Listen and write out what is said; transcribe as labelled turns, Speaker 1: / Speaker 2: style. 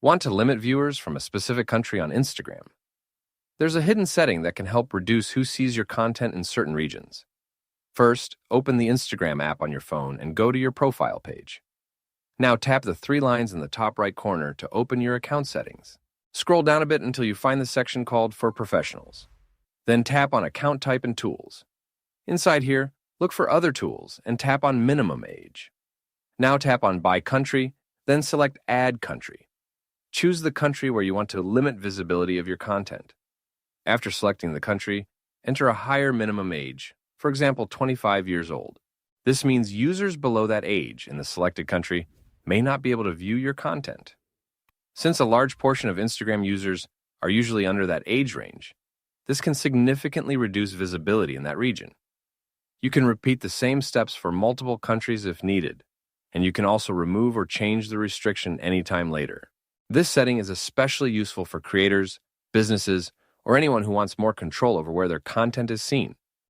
Speaker 1: Want to limit viewers from a specific country on Instagram? There's a hidden setting that can help reduce who sees your content in certain regions. First, open the Instagram app on your phone and go to your profile page. Now tap the three lines in the top right corner to open your account settings. Scroll down a bit until you find the section called For Professionals. Then tap on Account Type and Tools. Inside here, look for Other Tools and tap on Minimum Age. Now tap on By Country, then select Add Country. Choose the country where you want to limit visibility of your content. After selecting the country, enter a higher minimum age, for example, 25 years old. This means users below that age in the selected country may not be able to view your content. Since a large portion of Instagram users are usually under that age range, this can significantly reduce visibility in that region. You can repeat the same steps for multiple countries if needed, and you can also remove or change the restriction anytime later. This setting is especially useful for creators, businesses, or anyone who wants more control over where their content is seen.